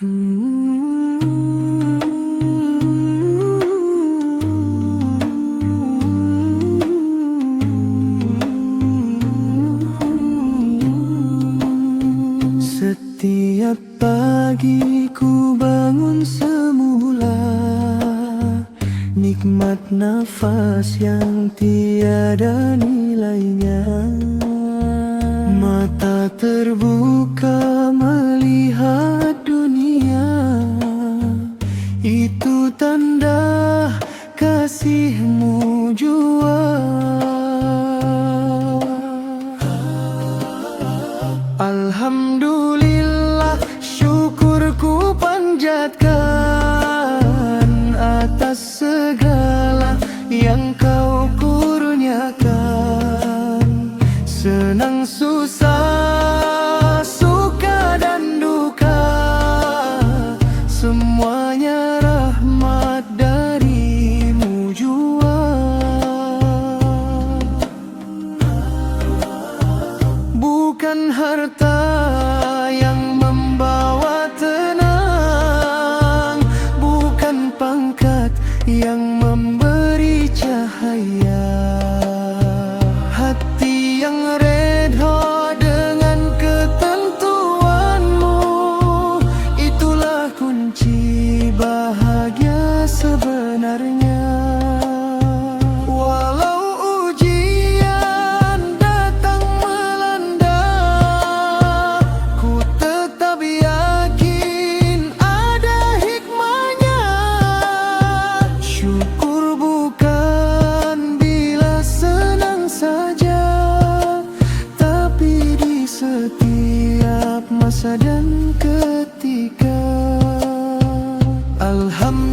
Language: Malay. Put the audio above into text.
Setiap pagi ku bangun semula, nikmat nafas yang tiada nilainya. Mata terbuka melihat dunia, itu tanda kasih-Mu jua. Alhamdulillah, syukurku panjatkan atas segala yang Kau kurniakan. Senang susah, suka dan duka, semuanya rahmat dari-Mu jua. Bukan harta yang membawa tenang, bukan pangkat yang memberi cahaya. Hati yang redha dengan ketentuan-Mu, itulah kunci bahagia sebenarnya. Walau ujian datang melanda, ku tetap yakin ada hikmahnya. Syukur bukan bila senang saja, tapi di setiap masa dan ketika. Alhamdulillah,